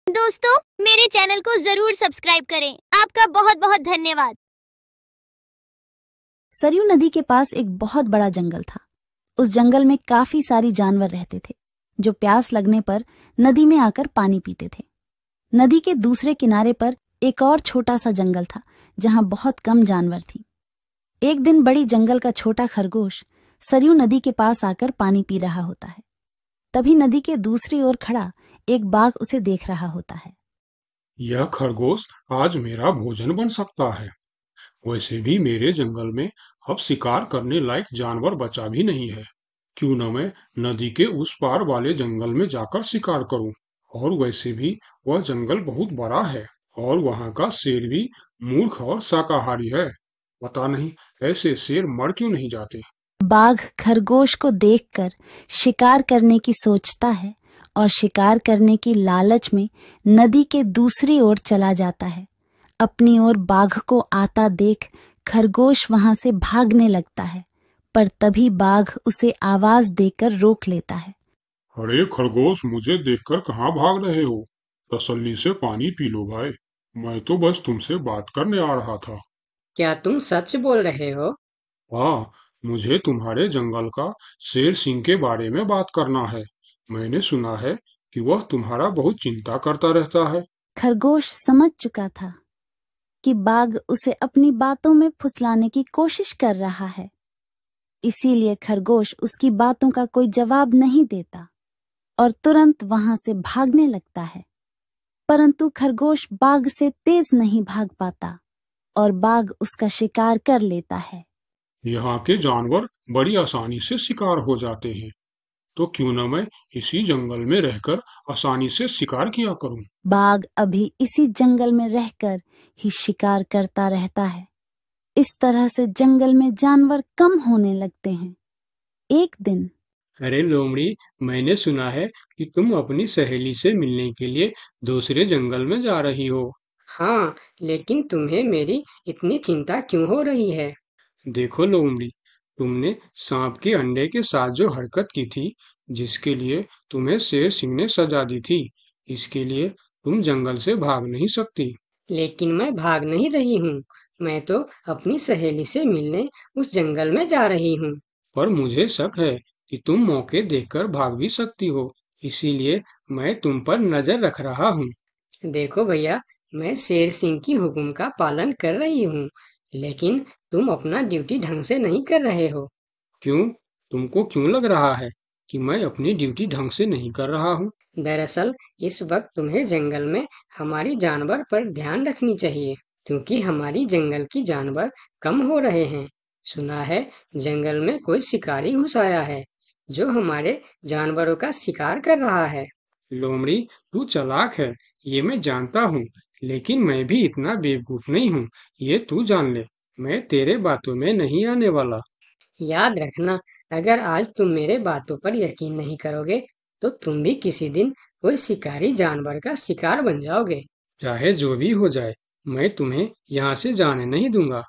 दोस्तों, मेरे चैनल को जरूर सब्सक्राइब करें। आपका बहुत बहुत धन्यवाद। सरयू नदी के पास एक बहुत बड़ा जंगल था। उस जंगल में काफी सारी जानवर रहते थे जो प्यास लगने पर नदी में आकर पानी पीते थे। नदी के दूसरे किनारे पर एक और छोटा सा जंगल था जहां बहुत कम जानवर थी। एक दिन बड़ी जंगल का छोटा खरगोश सरयू नदी के पास आकर पानी पी रहा होता है। तभी नदी के दूसरी ओर खड़ा एक बाघ उसे देख रहा होता है। यह खरगोश आज मेरा भोजन बन सकता है। वैसे भी मेरे जंगल में अब शिकार करने लायक जानवर बचा भी नहीं है। क्यों न मैं नदी के उस पार वाले जंगल में जाकर शिकार करूं। और वैसे भी वह जंगल बहुत बड़ा है और वहां का शेर भी मूर्ख और शाकाहारी है। पता नहीं ऐसे शेर मर क्यों नहीं जाते। बाघ खरगोश को देखकर शिकार करने की सोचता है और शिकार करने की लालच में नदी के दूसरी ओर चला जाता है। अपनी ओर बाघ को आता देख खरगोश वहां से भागने लगता है, पर तभी बाघ उसे आवाज देकर रोक लेता है। अरे खरगोश, मुझे देखकर कहाँ भाग रहे हो? तसल्ली से पानी पी लो भाई। मैं तो बस तुमसे बात करने आ रहा था। क्या तुम सच बोल रहे हो? हाँ, मुझे तुम्हारे जंगल का शेर सिंह के बारे में बात करना है। मैंने सुना है कि वह तुम्हारा बहुत चिंता करता रहता है। खरगोश समझ चुका था कि बाघ उसे अपनी बातों में फुसलाने की कोशिश कर रहा है, इसीलिए खरगोश उसकी बातों का कोई जवाब नहीं देता और तुरंत वहां से भागने लगता है। परंतु खरगोश बाघ से तेज नहीं भाग पाता और बाघ उसका शिकार कर लेता है। यहाँ के जानवर बड़ी आसानी से शिकार हो जाते हैं, तो क्यों न मैं इसी जंगल में रहकर आसानी से शिकार किया करूं। बाघ अभी इसी जंगल में रहकर ही शिकार करता रहता है। इस तरह से जंगल में जानवर कम होने लगते हैं। एक दिन अरे लोमड़ी, मैंने सुना है कि तुम अपनी सहेली से मिलने के लिए दूसरे जंगल में जा रही हो। हाँ, लेकिन तुम्हें मेरी इतनी चिंता क्यों हो रही है? देखो लोमड़ी, तुमने सांप के अंडे के साथ जो हरकत की थी, जिसके लिए तुम्हें शेर सिंह ने सजा दी थी, इसके लिए तुम जंगल से भाग नहीं सकती। लेकिन मैं भाग नहीं रही हूँ। मैं तो अपनी सहेली से मिलने उस जंगल में जा रही हूँ। पर मुझे शक है कि तुम मौके देखकर भाग भी सकती हो, इसीलिए मैं तुम पर नजर रख रहा हूँ। देखो भैया, मैं शेर सिंह की हुक्म का पालन कर रही हूँ, लेकिन तुम अपना ड्यूटी ढंग से नहीं कर रहे हो। क्यों? तुमको क्यों लग रहा है कि मैं अपनी ड्यूटी ढंग से नहीं कर रहा हूँ? दरअसल इस वक्त तुम्हें जंगल में हमारी जानवर पर ध्यान रखनी चाहिए, क्योंकि हमारी जंगल की जानवर कम हो रहे हैं। सुना है जंगल में कोई शिकारी घुस आया है जो हमारे जानवरों का शिकार कर रहा है। लोमड़ी, तू चालाक है, ये मैं जानता हूँ, लेकिन मैं भी इतना बेवकूफ नहीं हूँ, ये तू जान ले। मैं तेरे बातों में नहीं आने वाला। याद रखना, अगर आज तुम मेरे बातों पर यकीन नहीं करोगे, तो तुम भी किसी दिन कोई शिकारी जानवर का शिकार बन जाओगे। चाहे जो भी हो जाए, मैं तुम्हें यहाँ से जाने नहीं दूंगा।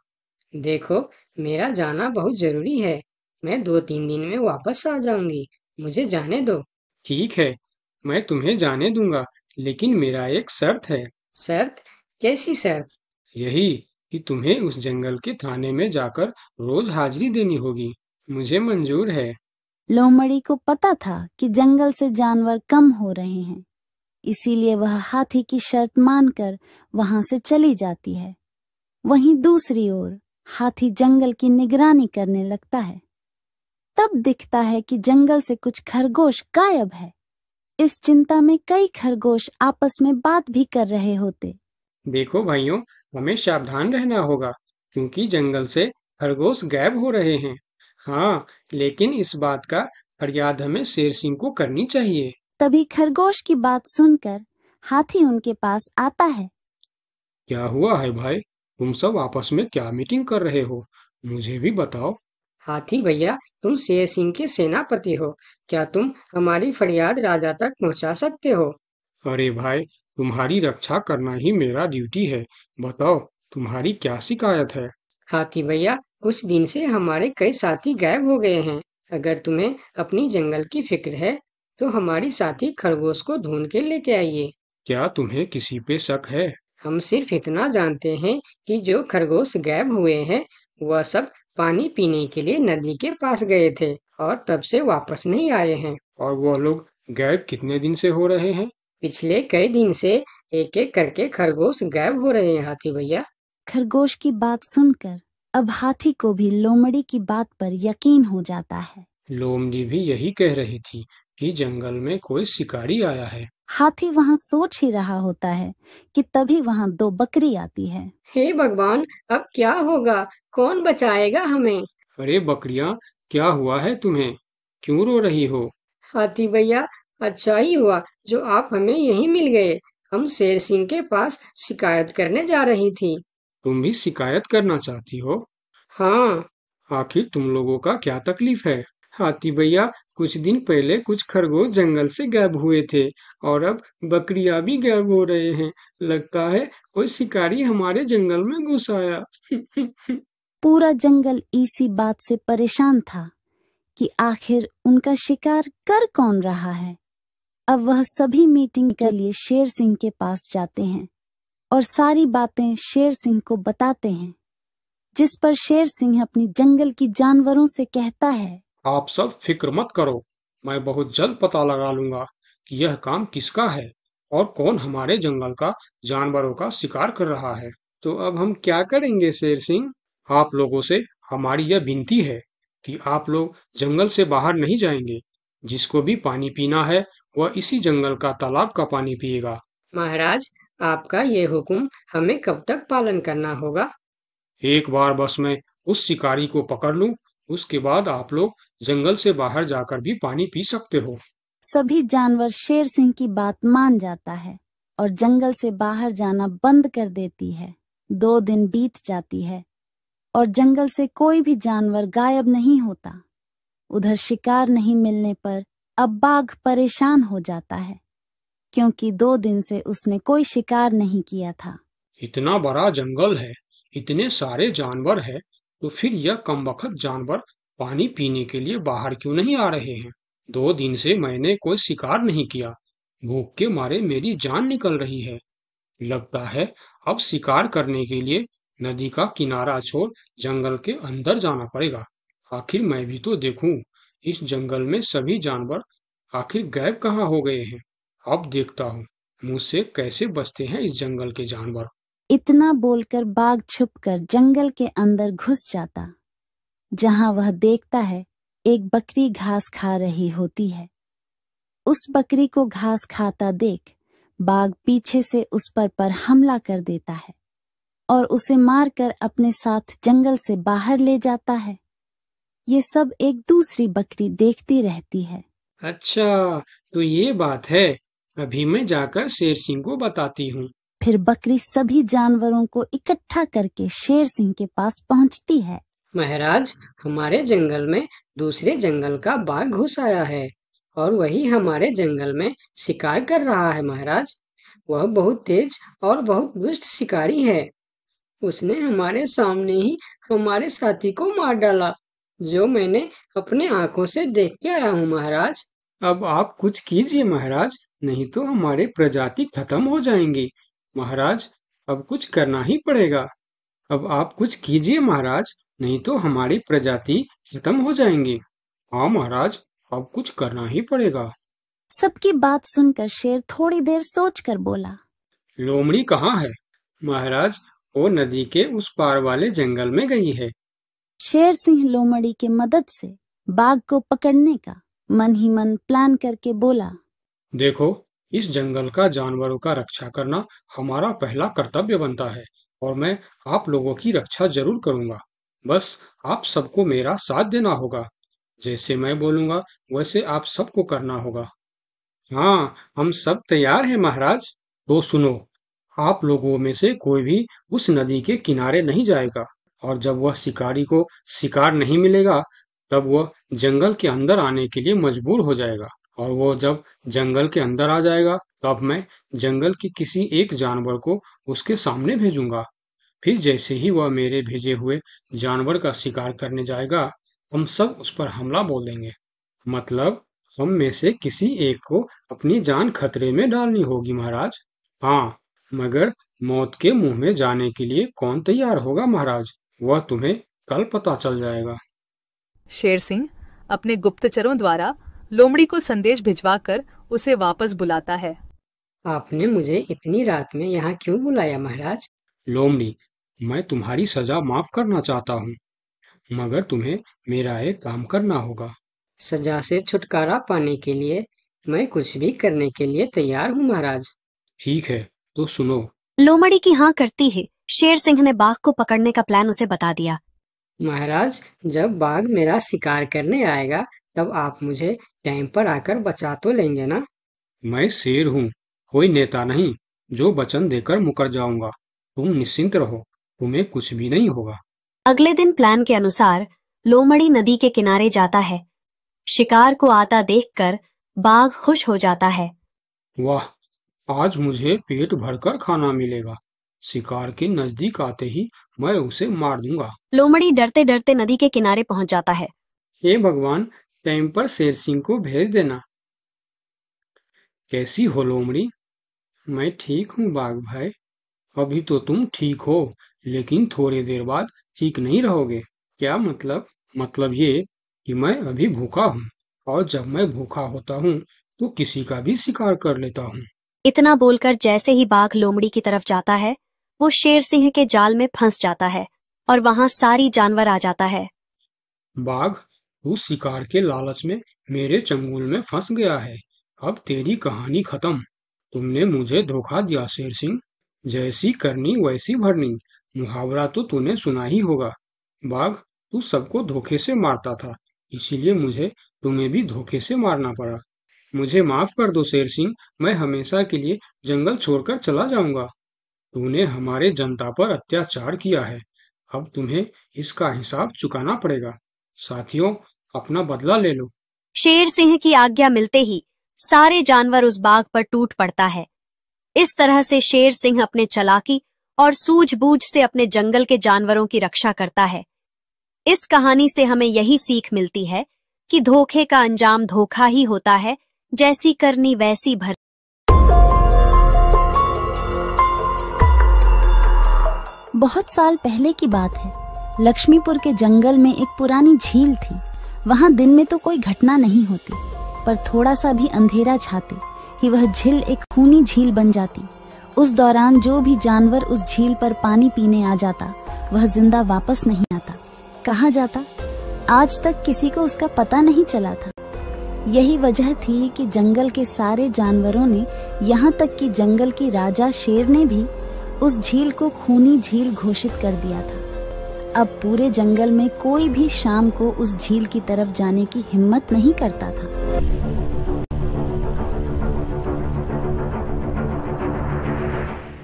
देखो, मेरा जाना बहुत जरूरी है। मैं 2-3 दिन में वापस आ जाऊंगी। मुझे जाने दो। ठीक है, मैं तुम्हें जाने दूंगा, लेकिन मेरा एक शर्त है। शर्त? कैसी शर्त? यही कि तुम्हें उस जंगल के थाने में जाकर रोज हाजिरी देनी होगी। मुझे मंजूर है। लोमड़ी को पता था कि जंगल से जानवर कम हो रहे हैं, इसीलिए वह हाथी की शर्त मानकर वहां से चली जाती है। वहीं दूसरी ओर हाथी जंगल की निगरानी करने लगता है। तब दिखता है कि जंगल से कुछ खरगोश गायब है। इस चिंता में कई खरगोश आपस में बात भी कर रहे होते। देखो भाइयों, हमें सावधान रहना होगा, क्योंकि जंगल से खरगोश गायब हो रहे हैं। हाँ, लेकिन इस बात का फरियाद हमें शेर सिंह को करनी चाहिए। तभी खरगोश की बात सुनकर हाथी उनके पास आता है। क्या हुआ है भाई? तुम सब आपस में क्या मीटिंग कर रहे हो? मुझे भी बताओ। हाथी भैया, तुम शेर सिंह के सेनापति हो। क्या तुम हमारी फरियाद राजा तक पहुंचा सकते हो? अरे भाई, तुम्हारी रक्षा करना ही मेरा ड्यूटी है। बताओ, तुम्हारी क्या शिकायत है? हाथी भैया, कुछ दिन से हमारे कई साथी गायब हो गए हैं। अगर तुम्हें अपनी जंगल की फिक्र है, तो हमारी साथी खरगोश को ढूंढ के लेके आइए। क्या तुम्हें किसी पे शक है? हम सिर्फ इतना जानते हैं कि जो खरगोश गायब हुए हैं वह सब पानी पीने के लिए नदी के पास गए थे और तब से वापस नहीं आए हैं। और वह लोग गायब कितने दिन से हो रहे हैं? पिछले कई दिन से एक एक करके खरगोश गायब हो रहे हैं हाथी भैया। खरगोश की बात सुनकर अब हाथी को भी लोमड़ी की बात पर यकीन हो जाता है। लोमड़ी भी यही कह रही थी कि जंगल में कोई शिकारी आया है। हाथी वहाँ सोच ही रहा होता है कि तभी वहाँ 2 बकरी आती है। हे भगवान, अब क्या होगा? कौन बचाएगा हमें? अरे बकरियां, क्या हुआ है तुम्हें? क्यों रो रही हो? हाथी भैया, अच्छा ही हुआ जो आप हमें यहीं मिल गए। हम शेर सिंह के पास शिकायत करने जा रही थी। तुम भी शिकायत करना चाहती हो? हाँ, आखिर तुम लोगों का क्या तकलीफ है? हाथी भैया, कुछ दिन पहले कुछ खरगोश जंगल से गायब हुए थे और अब बकरियां भी गायब हो रहे हैं। लगता है कोई शिकारी हमारे जंगल में घुस आया। पूरा जंगल इसी बात से परेशान था कि आखिर उनका शिकार कर कौन रहा है। अब वह सभी मीटिंग के लिए शेर सिंह के पास जाते हैं और सारी बातें शेर सिंह को बताते हैं, जिस पर शेर सिंह अपनी जंगल की जानवरों से कहता है, आप सब फिक्र मत करो, मैं बहुत जल्द पता लगा लूंगा कि यह काम किसका है और कौन हमारे जंगल का जानवरों का शिकार कर रहा है। तो अब हम क्या करेंगे शेर सिंह? आप लोगों से हमारी यह विनती है कि आप लोग जंगल से बाहर नहीं जाएंगे। जिसको भी पानी पीना है वह इसी जंगल का तालाब का पानी पिएगा। महाराज, आपका ये हुक्म हमें कब तक पालन करना होगा? एक बार बस मैं उस शिकारी को पकड़ लूं, उसके बाद आप लोग जंगल से बाहर जाकर भी पानी पी सकते हो। सभी जानवर शेर सिंह की बात मान जाता है और जंगल से बाहर जाना बंद कर देती है। 2 दिन बीत जाती है और जंगल से कोई भी जानवर गायब नहीं होता। उधर शिकार नहीं मिलने पर अब बाघ परेशान हो जाता है, क्योंकि 2 दिन से उसने कोई शिकार नहीं किया था। इतना बड़ा जंगल है, इतने सारे जानवर है, तो फिर यह कमबख्त जानवर पानी पीने के लिए बाहर क्यों नहीं आ रहे हैं? 2 दिन से मैंने कोई शिकार नहीं किया, भूख के मारे मेरी जान निकल रही है। लगता है अब शिकार करने के लिए नदी का किनारा छोड़ जंगल के अंदर जाना पड़ेगा। आखिर मैं भी तो देखूं, इस जंगल में सभी जानवर आखिर गायब कहाँ हो गए हैं। अब देखता हूँ मुझसे कैसे बचते हैं इस जंगल के जानवर। इतना बोलकर बाघ छुपकर जंगल के अंदर घुस जाता, जहां वह देखता है एक बकरी घास खा रही होती है। उस बकरी को घास खाता देख बाघ पीछे से उस पर हमला कर देता है और उसे मारकर अपने साथ जंगल से बाहर ले जाता है। ये सब एक दूसरी बकरी देखती रहती है। अच्छा, तो ये बात है। अभी मैं जाकर शेर सिंह को बताती हूँ। फिर बकरी सभी जानवरों को इकट्ठा करके शेर सिंह के पास पहुंचती है। महाराज, हमारे जंगल में दूसरे जंगल का बाघ घुस आया है और वही हमारे जंगल में शिकार कर रहा है। महाराज, वह बहुत तेज और बहुत दुष्ट शिकारी है। उसने हमारे सामने ही हमारे साथी को मार डाला, जो मैंने अपने आंखों से देख के आया हूँ। महाराज, अब आप कुछ कीजिए महाराज, नहीं तो हमारे प्रजाति खत्म हो जाएंगी। महाराज, अब कुछ करना ही पड़ेगा। अब आप कुछ कीजिए महाराज, नहीं तो हमारी प्रजाति खत्म हो जाएंगी। हाँ महाराज, अब कुछ करना ही पड़ेगा। सबकी बात सुनकर शेर थोड़ी देर सोचकर बोला, लोमड़ी कहाँ है? महाराज, वो नदी के उस पार वाले जंगल में गई है। शेर सिंह लोमड़ी के मदद से बाघ को पकड़ने का मन ही मन प्लान करके बोला, देखो, इस जंगल का जानवरों का रक्षा करना हमारा पहला कर्तव्य बनता है और मैं आप लोगों की रक्षा जरूर करूंगा। बस आप सबको मेरा साथ देना होगा। जैसे मैं बोलूंगा वैसे आप सबको करना होगा। हाँ, हम सब तैयार हैं महाराज। तो सुनो, आप लोगों में से कोई भी उस नदी के किनारे नहीं जाएगा और जब वह शिकारी को शिकार नहीं मिलेगा तब वह जंगल के अंदर आने के लिए मजबूर हो जाएगा और वो जब जंगल के अंदर आ जाएगा तब मैं जंगल की किसी एक जानवर को उसके सामने भेजूंगा। फिर जैसे ही वह मेरे भेजे हुए जानवर का शिकार करने जाएगा हम सब उस पर हमला बोल देंगे। मतलब हम में से किसी एक को अपनी जान खतरे में डालनी होगी महाराज। हाँ, मगर मौत के मुंह में जाने के लिए कौन तैयार होगा महाराज? वह तुम्हें कल पता चल जाएगा। शेर सिंह अपने गुप्तचरों द्वारा लोमड़ी को संदेश भिजवाकर उसे वापस बुलाता है। आपने मुझे इतनी रात में यहाँ क्यों बुलाया महाराज? लोमड़ी, मैं तुम्हारी सजा माफ करना चाहता हूँ, मगर तुम्हें मेरा एक काम करना होगा। सजा से छुटकारा पाने के लिए मैं कुछ भी करने के लिए तैयार हूँ महाराज। ठीक है, तो सुनो। लोमड़ी की हाँ करती ही शेर सिंह ने बाघ को पकड़ने का प्लान उसे बता दिया। महाराज, जब बाघ मेरा शिकार करने आएगा तब आप मुझे टाइम पर आकर बचा तो लेंगे ना? मैं शेर हूँ, कोई नेता नहीं जो वचन देकर मुकर जाऊंगा। तुम निश्चिंत रहो, तुम्हें कुछ भी नहीं होगा। अगले दिन प्लान के अनुसार लोमड़ी नदी के किनारे जाता है। शिकार को आता देखकर बाघ खुश हो जाता है। वाह, आज मुझे पेट भरकर खाना मिलेगा। शिकार के नजदीक आते ही मैं उसे मार दूंगा। लोमड़ी डरते डरते नदी के किनारे पहुंच जाता है। हे भगवान, टाइम पर शेर सिंह को भेज देना। कैसी हो लोमड़ी? मैं ठीक हूँ बाघ भाई। अभी तो तुम ठीक हो, लेकिन थोड़ी देर बाद ठीक नहीं रहोगे। क्या मतलब? मतलब ये कि मैं अभी भूखा हूँ, और जब मैं भूखा होता हूँ तो किसी का भी शिकार कर लेता हूँ। इतना बोलकर जैसे ही बाघ लोमड़ी की तरफ जाता है, वो शेर सिंह के जाल में फंस जाता है और वहां सारी जानवर आ जाता है। बाघ, तू शिकार के लालच में मेरे चंगुल में फंस गया है। अब तेरी कहानी खत्म। तुमने मुझे धोखा दिया शेर सिंह। जैसी करनी वैसी भरनी, मुहावरा तो तूने सुना ही होगा। बाघ, तू सबको धोखे से मारता था, इसीलिए मुझे तुम्हें भी धोखे से मारना पड़ा। मुझे माफ कर दो शेर सिंह, मैं हमेशा के लिए जंगल छोड़कर चला जाऊंगा। तूने हमारे जनता पर अत्याचार किया है, अब तुम्हें इसका हिसाब चुकाना पड़ेगा। साथियों, अपना बदला ले लो। शेर सिंह की आज्ञा मिलते ही सारे जानवर उस बाघ पर टूट पड़ता है। इस तरह से शेर सिंह अपने चालाकी और सूझबूझ से अपने जंगल के जानवरों की रक्षा करता है। इस कहानी से हमें यही सीख मिलती है कि धोखे का अंजाम धोखा ही होता है, जैसी करनी वैसी भर। बहुत साल पहले की बात है। लक्ष्मीपुर के जंगल में एक पुरानी झील थी। वहां दिन में तो कोई घटना नहीं होती, पर थोड़ा सा भी अंधेरा छाते ही वह झील एक खूनी झील बन जाती। उस दौरान जो भी जानवर उस झील पर पानी पीने आ जाता, वह जिंदा वापस नहीं आता। कहाँ जाता, आज तक किसी को उसका पता नहीं चला था। यही वजह थी कि जंगल के सारे जानवरों ने, यहाँ तक कि जंगल की राजा शेर ने भी उस झील को खूनी झील घोषित कर दिया था। अब पूरे जंगल में कोई भी शाम को उस झील की तरफ जाने की हिम्मत नहीं करता था।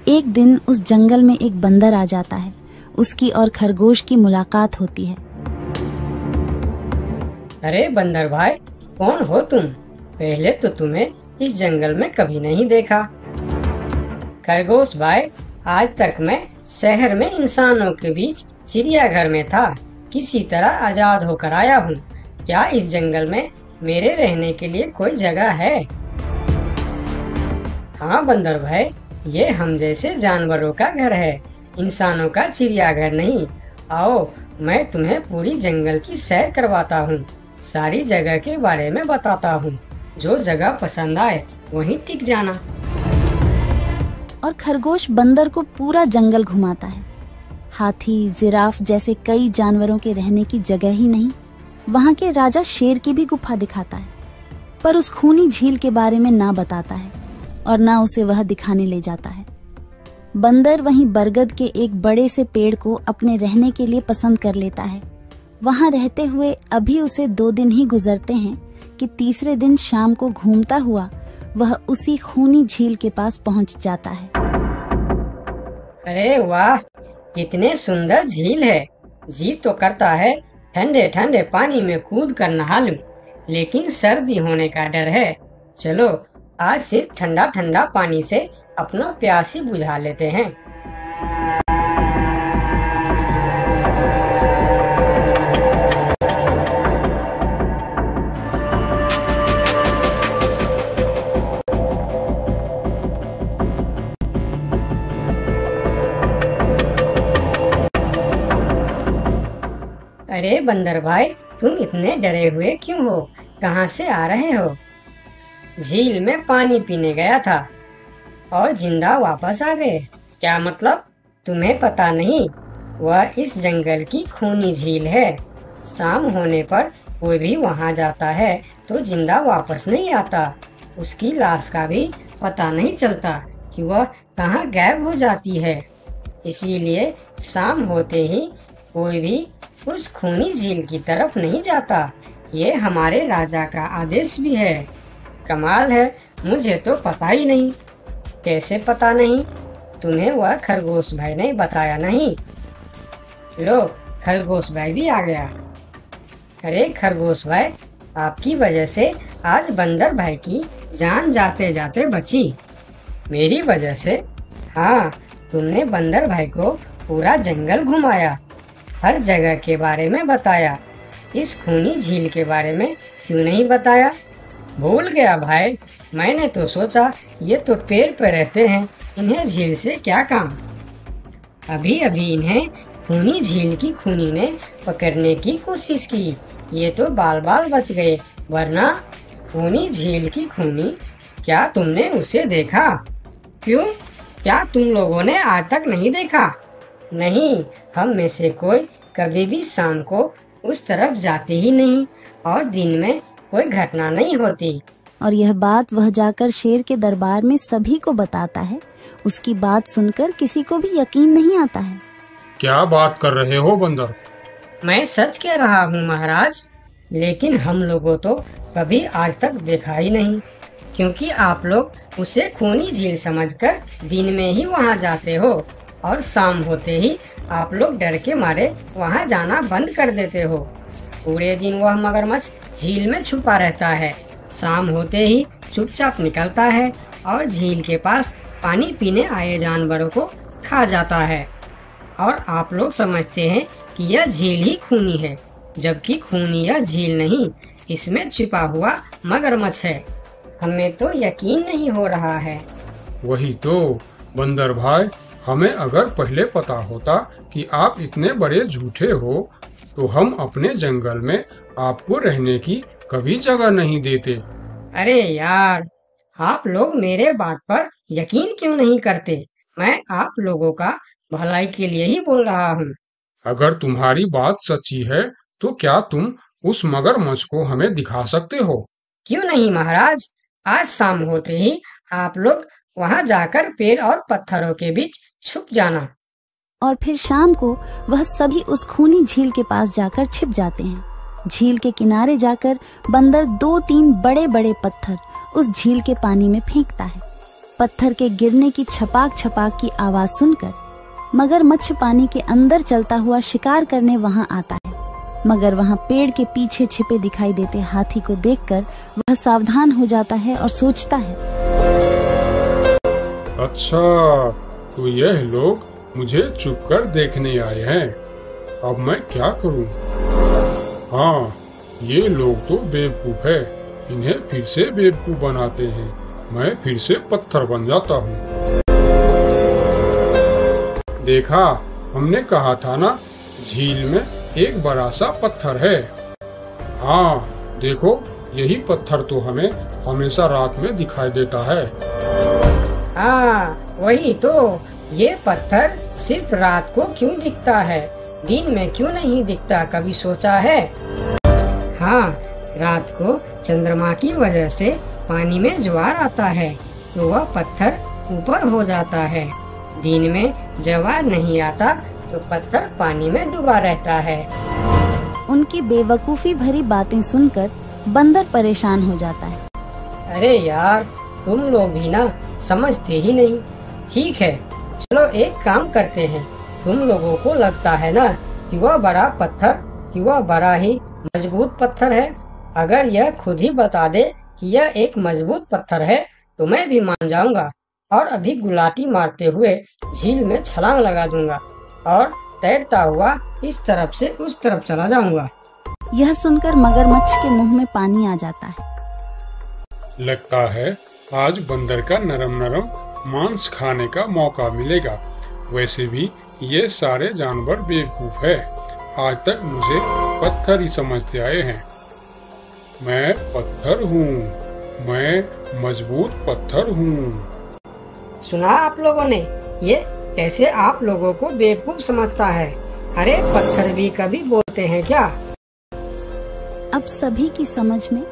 एक दिन उस जंगल में एक बंदर आ जाता है। उसकी और खरगोश की मुलाकात होती है। अरे बंदर भाई, कौन हो तुम? पहले तो तुम्हें इस जंगल में कभी नहीं देखा। खरगोश भाई, आज तक मैं शहर में इंसानों के बीच चिड़ियाघर में था, किसी तरह आजाद होकर आया हूँ। क्या इस जंगल में मेरे रहने के लिए कोई जगह है? हाँ बंदर भाई, ये हम जैसे जानवरों का घर है, इंसानों का चिड़ियाघर नहीं। आओ, मैं तुम्हें पूरी जंगल की सैर करवाता हूँ, सारी जगह के बारे में बताता हूँ। जो जगह पसंद आए वहीं टिक जाना। और खरगोश बंदर को पूरा जंगल घुमाता है। हाथी, जिराफ जैसे कई जानवरों के रहने की जगह ही नहीं, वहां के राजा शेर की भी गुफा दिखाता है, पर उस खूनी झील के बारे में ना बताता है और ना उसे वह दिखाने ले जाता है। बंदर वहीं बरगद के एक बड़े से पेड़ को अपने रहने के लिए पसंद कर लेता है। वहां रहते हुए अभी उसे 2 दिन ही गुजरते हैं कि तीसरे दिन शाम को घूमता हुआ वह उसी खूनी झील के पास पहुंच जाता है। अरे वाह, कितने सुंदर झील है। जी तो करता है ठंडे ठंडे पानी में कूद कर नहा लूं, लेकिन सर्दी होने का डर है। चलो, आज सिर्फ ठंडा ठंडा पानी से अपना प्यास ही बुझा लेते हैं। अरे बंदर भाई, तुम इतने डरे हुए क्यों हो? कहाँ से आ रहे हो? झील में पानी पीने गया था और जिंदा वापस आ गए। क्या मतलब? तुम्हें पता नहीं? वह इस जंगल की खूनी झील है। शाम होने पर कोई भी वहाँ जाता है तो जिंदा वापस नहीं आता। उसकी लाश का भी पता नहीं चलता कि वह कहाँ गायब हो जाती है। इसीलिए शाम होते ही कोई भी उस खूनी झील की तरफ नहीं जाता। ये हमारे राजा का आदेश भी है। कमाल है, मुझे तो पता ही नहीं। कैसे पता नहीं? तुम्हें वह खरगोश भाई ने बताया नहीं? लो, खरगोश भाई भी आ गया। अरे खरगोश भाई, आपकी वजह से आज बंदर भाई की जान जाते जाते बची। मेरी वजह से? हाँ, तुमने बंदर भाई को पूरा जंगल घुमाया, हर जगह के बारे में बताया। इस खूनी झील के बारे में क्यों नहीं बताया? भूल गया भाई, मैंने तो सोचा ये तो पेड़ पे रहते हैं, इन्हें झील से क्या काम। अभी अभी इन्हें खूनी झील की खूनी ने पकड़ने की कोशिश की, ये तो बाल बाल बच गए, वरना खूनी झील की खूनी, क्या तुमने उसे देखा? क्यों, क्या तुम लोगों ने आज तक नहीं देखा? नहीं, हम में से कोई कभी भी शाम को उस तरफ जाते ही नहीं और दिन में कोई घटना नहीं होती। और यह बात वह जाकर शेर के दरबार में सभी को बताता है। उसकी बात सुनकर किसी को भी यकीन नहीं आता है। क्या बात कर रहे हो बंदर? मैं सच कह रहा हूँ महाराज, लेकिन हम लोगों तो कभी आज तक देखा ही नहीं, क्योंकि आप लोग उसे खूनी झील समझकर दिन में ही वहाँ जाते हो और शाम होते ही आप लोग डर के मारे वहाँ जाना बंद कर देते हो। पूरे दिन वह मगरमच्छ झील में छुपा रहता है, शाम होते ही चुपचाप निकलता है और झील के पास पानी पीने आए जानवरों को खा जाता है। और आप लोग समझते हैं कि यह झील ही खूनी है, जबकि खूनी यह झील नहीं, इसमें छिपा हुआ मगरमच्छ है। हमें तो यकीन नहीं हो रहा है। वही तो बंदर भाई, हमें अगर पहले पता होता कि आप इतने बड़े झूठे हो तो हम अपने जंगल में आपको रहने की कभी जगह नहीं देते। अरे यार, आप लोग मेरे बात पर यकीन क्यों नहीं करते? मैं आप लोगों का भलाई के लिए ही बोल रहा हूँ। अगर तुम्हारी बात सच्ची है तो क्या तुम उस मगरमच्छ को हमें दिखा सकते हो? क्यों नहीं महाराज, आज शाम होते ही आप लोग वहाँ जाकर पेड़ और पत्थरों के बीच छुप जाना। और फिर शाम को वह सभी उस खूनी झील के पास जाकर छिप जाते हैं। झील के किनारे जाकर बंदर 2-3 बड़े बड़े पत्थर उस झील के पानी में फेंकता है। पत्थर के गिरने की छपाक छपाक की आवाज सुनकर मगरमच्छ पानी के अंदर चलता हुआ शिकार करने वहां आता है। मगर वहां पेड़ के पीछे छिपे दिखाई देते हाथी को देखकर वह सावधान हो जाता है और सोचता है, अच्छा, तो यह लोग मुझे चुप कर देखने आए हैं। अब मैं क्या करूं? हाँ, ये लोग तो बेवकूफ है, इन्हें फिर से बेवकूफ बनाते हैं। मैं फिर से पत्थर बन जाता हूँ। देखा, हमने कहा था ना, झील में एक बड़ा सा पत्थर है। हाँ, देखो, यही पत्थर तो हमें हमेशा रात में दिखाई देता है। हाँ, वही तो। ये पत्थर सिर्फ रात को क्यों दिखता है, दिन में क्यों नहीं दिखता, कभी सोचा है? हाँ, रात को चंद्रमा की वजह से पानी में ज्वार आता है तो वह पत्थर ऊपर हो जाता है। दिन में ज्वार नहीं आता तो पत्थर पानी में डूबा रहता है। उनकी बेवकूफी भरी बातें सुनकर बंदर परेशान हो जाता है। अरे यार, तुम लोग भी ना समझते ही नहीं। ठीक है, चलो एक काम करते हैं। तुम लोगों को लगता है ना कि वह बड़ा पत्थर, कि वह बड़ा ही मजबूत पत्थर है। अगर यह खुद ही बता दे कि यह एक मजबूत पत्थर है तो मैं भी मान जाऊंगा और अभी गुलाटी मारते हुए झील में छलांग लगा दूंगा और तैरता हुआ इस तरफ से उस तरफ चला जाऊंगा। यह सुनकर मगरमच्छ के मुंह में पानी आ जाता है। लगता है आज बंदर का नरम नरम मांस खाने का मौका मिलेगा। वैसे भी ये सारे जानवर बेवकूफ है। आज तक मुझे पत्थर ही समझते आए हैं। मैं पत्थर हूँ, मैं मजबूत पत्थर हूँ। सुना आप लोगों ने, ये कैसे आप लोगों को बेवकूफ समझता है। अरे पत्थर भी कभी बोलते हैं क्या? अब सभी की समझ में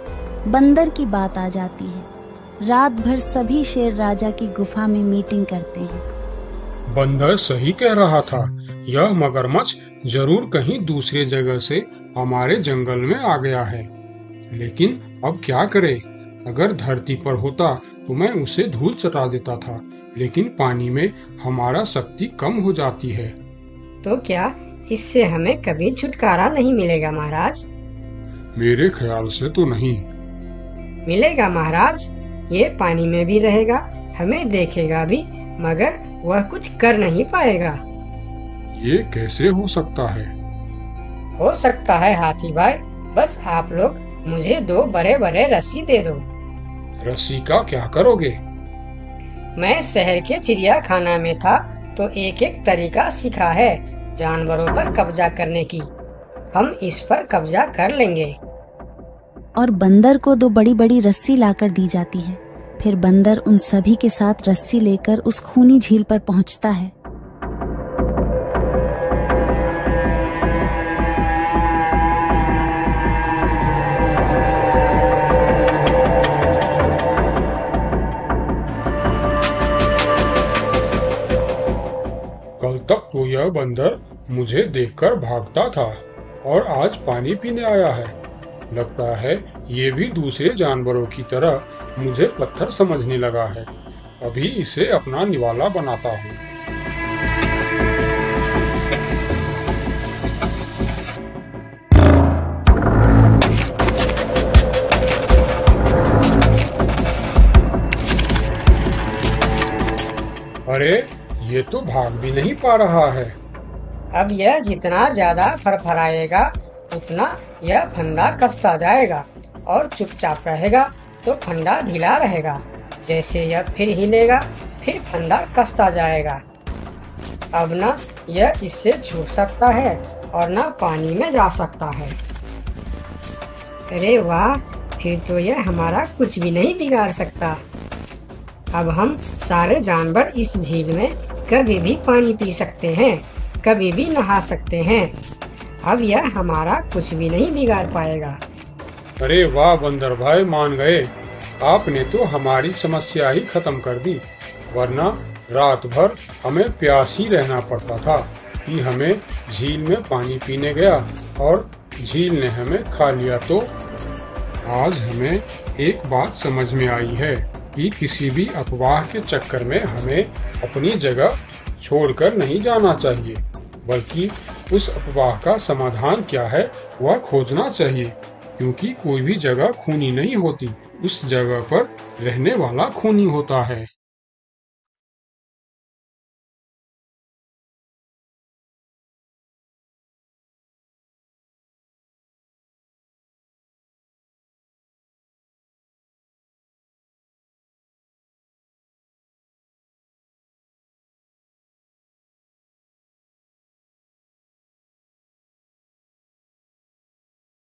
बंदर की बात आ जाती है। रात भर सभी शेर राजा की गुफा में मीटिंग करते हैं। बंदर सही कह रहा था, यह मगरमच्छ जरूर कहीं दूसरे जगह से हमारे जंगल में आ गया है। लेकिन अब क्या करे? अगर धरती पर होता तो मैं उसे धूल चटा देता था, लेकिन पानी में हमारा शक्ति कम हो जाती है। तो क्या इससे हमें कभी छुटकारा नहीं मिलेगा महाराज? मेरे ख्याल से तो नहीं। मिलेगा महाराज, ये पानी में भी रहेगा, हमें देखेगा भी, मगर वह कुछ कर नहीं पाएगा। ये कैसे हो सकता है? हो सकता है हाथी भाई, बस आप लोग मुझे 2 बड़े बड़े रस्सी दे दो। रस्सी का क्या करोगे? मैं शहर के चिड़ियाखाना में था तो एक एक तरीका सीखा है जानवरों पर कब्जा करने की। हम इस पर कब्जा कर लेंगे। और बंदर को 2 बड़ी बड़ी रस्सी लाकर दी जाती है। फिर बंदर उन सभी के साथ रस्सी लेकर उस खूनी झील पर पहुंचता है। कल तक तो यह बंदर मुझे देखकर भागता था और आज पानी पीने आया है। लगता है ये भी दूसरे जानवरों की तरह मुझे पत्थर समझने लगा है। अभी इसे अपना निवाला बनाता हूँ। अरे ये तो भाग भी नहीं पा रहा है। अब यह जितना ज्यादा फरफराएगा उतना यह फंदा कसता जाएगा, और चुपचाप रहेगा तो फंदा ढीला रहेगा। जैसे यह फिर हिलेगा फिर फंदा कसता जाएगा। अब न यह इससे छूट सकता है और न पानी में जा सकता है। अरे वाह, फिर तो यह हमारा कुछ भी नहीं बिगाड़ सकता। अब हम सारे जानवर इस झील में कभी भी पानी पी सकते हैं, कभी भी नहा सकते हैं। अब यह हमारा कुछ भी नहीं बिगाड़ पाएगा। अरे वाह बंदर भाई, मान गए। आपने तो हमारी समस्या ही खत्म कर दी, वरना रात भर हमें प्यासी रहना पड़ता था कि हमें झील में पानी पीने गया और झील ने हमें खा लिया। तो आज हमें एक बात समझ में आई है कि किसी भी अफवाह के चक्कर में हमें अपनी जगह छोड़कर नहीं जाना चाहिए, बल्कि उस अफवाह का समाधान क्या है वह खोजना चाहिए। क्योंकि कोई भी जगह खूनी नहीं होती, उस जगह पर रहने वाला खूनी होता है।